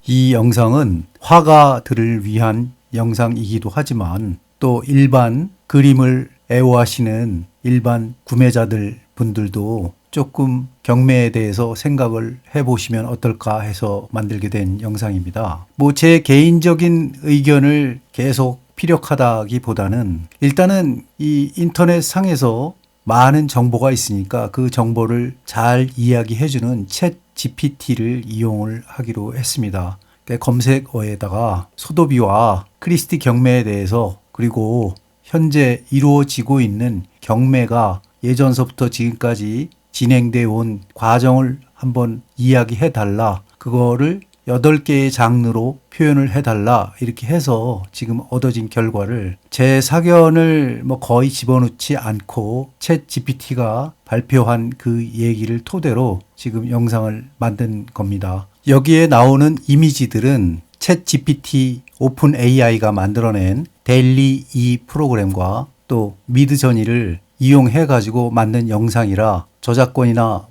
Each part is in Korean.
이 영상은 화가들을 위한 영상이기도 하지만 또 일반 그림을 애호하시는 일반 구매자들 분들도 조금 경매에 대해서 생각을 해보시면 어떨까 해서 만들게 된 영상입니다. 제 개인적인 의견을 계속 피력하다기보다는 일단은 이 인터넷 상에서 많은 정보가 있으니까 그 정보를 잘 이야기해주는 챗 GPT를 이용을 하기로 했습니다. 검색어에다가 소도비와 크리스티 경매에 대해서 그리고 현재 이루어지고 있는 경매가 예전서부터 지금까지 진행되어 온 과정을 한번 이야기해 달라. 그거를 8개의 장르로 표현을 해달라. 이렇게 해서 지금 얻어진 결과를 제 사견을 거의 집어넣지 않고 챗 GPT가 발표한 그 얘기를 토대로 지금 영상을 만든 겁니다. 여기에 나오는 이미지들은 챗 GPT 오픈 AI가 만들어낸 데일리 이 프로그램과 또 미드저니를 이용해 가지고 만든 영상이라 저작권이나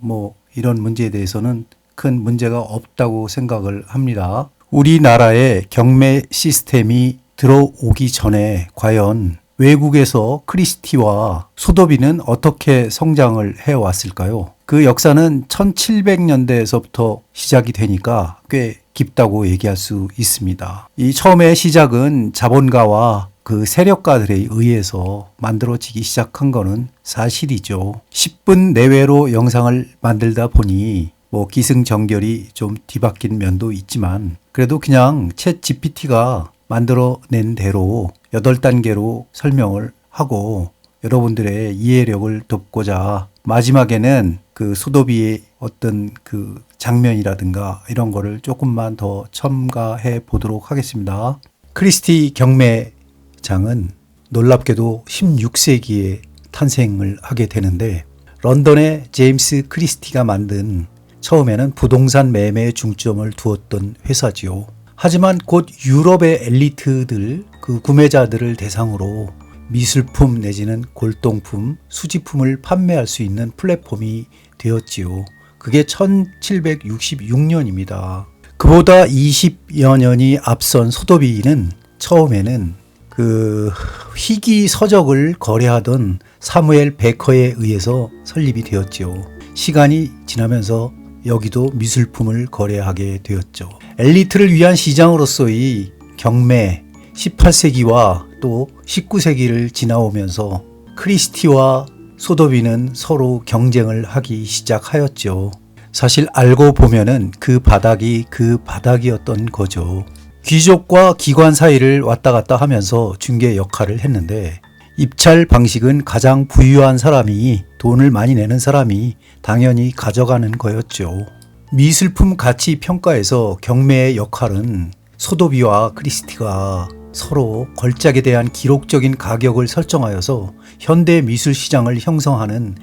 이런 문제에 대해서는 큰 문제가 없다고 생각을 합니다. 우리나라의 경매 시스템이 들어오기 전에 과연 외국에서 크리스티와 소도비는 어떻게 성장을 해왔을까요? 그 역사는 1700년대에서부터 시작이 되니까 꽤 깊다고 얘기할 수 있습니다. 이 처음의 시작은 자본가와 그 세력가들에 의해서 만들어지기 시작한 거는 사실이죠. 10분 내외로 영상을 만들다 보니 기승전결이 좀 뒤바뀐 면도 있지만 그래도 그냥 챗 GPT가 만들어낸 대로 8단계로 설명을 하고 여러분들의 이해력을 돕고자 마지막에는 그 소도비의 어떤 그 장면이라든가 이런 거를 조금만 더 첨가해 보도록 하겠습니다. 크리스티 경매장은 놀랍게도 16세기에 탄생을 하게 되는데 런던의 제임스 크리스티가 만든 처음에는 부동산 매매에 중점을 두었던 회사지요. 하지만 곧 유럽의 엘리트들, 그 구매자들을 대상으로 미술품 내지는 골동품, 수집품을 판매할 수 있는 플랫폼이 되었지요. 그게 1766년입니다. 그보다 20여 년이 앞선 소도비는 처음에는 그 희귀 서적을 거래하던 사무엘 베커에 의해서 설립이 되었지요. 시간이 지나면서 여기도 미술품을 거래하게 되었죠. 엘리트를 위한 시장으로서의 경매 18세기와 또 19세기를 지나오면서 크리스티와 소도비는 서로 경쟁을 하기 시작하였죠. 사실 알고 보면은 그 바닥이었던 거죠. 귀족과 기관 사이를 왔다 갔다 하면서 중개 역할을 했는데 입찰 방식은 가장 부유한 사람이 돈을 많이 내는 사람이 당연히 가져가는 거였죠. 미술품 가치 평가에서 경매의 역할은 소도비와 크리스티가 서로 걸작에 대한 기록적인 가격을 설정하여서 현대 미술 시장을 형성하는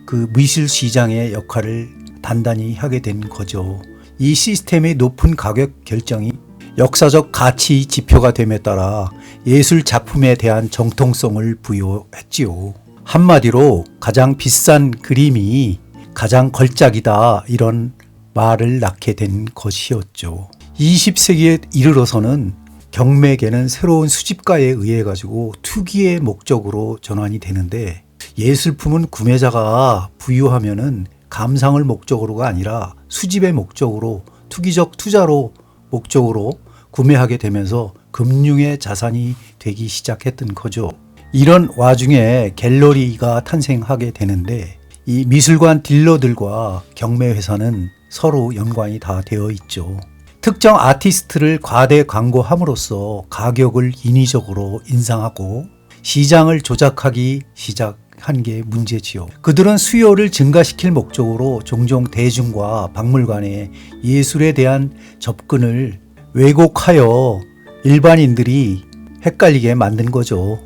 그 미술 시장의 역할을 단단히 하게 된 거죠. 이 시스템의 높은 가격 결정이 역사적 가치 지표가 됨에 따라 예술 작품에 대한 정통성을 부여했지요. 한마디로 가장 비싼 그림이 가장 걸작이다 이런 말을 낳게 된 것이었죠. 20세기에 이르러서는 경매계는 새로운 수집가에 의해 가지고 투기의 목적으로 전환이 되는데 예술품은 구매자가 부유하면은 감상을 목적으로가 아니라 수집의 목적으로 투기적 투자로 목적으로 구매하게 되면서 금융의 자산이 되기 시작했던 거죠. 이런 와중에 갤러리가 탄생하게 되는데 이 미술관 딜러들과 경매회사는 서로 연관이 다 되어 있죠. 특정 아티스트를 과대 광고함으로써 가격을 인위적으로 인상하고 시장을 조작하기 시작한 게 문제지요. 그들은 수요를 증가시킬 목적으로 종종 대중과 박물관의 예술에 대한 접근을 왜곡하여 일반인들이 헷갈리게 만든 거죠.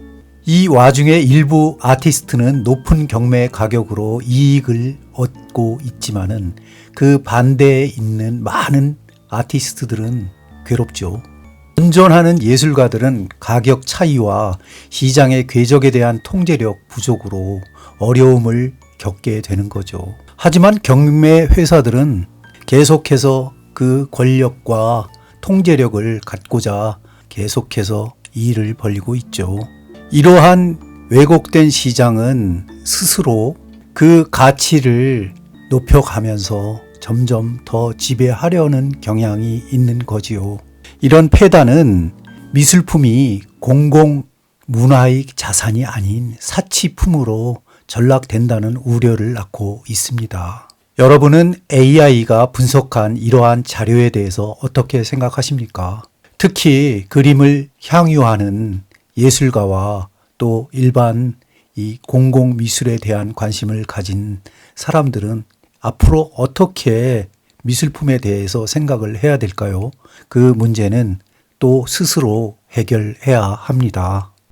이 와중에 일부 아티스트는 높은 경매 가격으로 이익을 얻고 있지만은 그 반대에 있는 많은 아티스트들은 괴롭죠. 선전하는 예술가들은 가격 차이와 시장의 궤적에 대한 통제력 부족으로 어려움을 겪게 되는 거죠. 하지만 경매 회사들은 계속해서 그 권력과 통제력을 갖고자 계속해서 일을 벌이고 있죠. 이러한 왜곡된 시장은 스스로 그 가치를 높여가면서 점점 더 지배하려는 경향이 있는 거지요. 이런 폐단은 미술품이 공공 문화의 자산이 아닌 사치품으로 전락된다는 우려를 낳고 있습니다. 여러분은 AI가 분석한 이러한 자료에 대해서 어떻게 생각하십니까? 특히 그림을 향유하는 예술가와 또 일반 이 공공미술에 대한 관심을 가진 사람들은 앞으로 어떻게 미술품에 대해서 생각을 해야 될까요? 그 문제는 또 스스로 해결해야 합니다.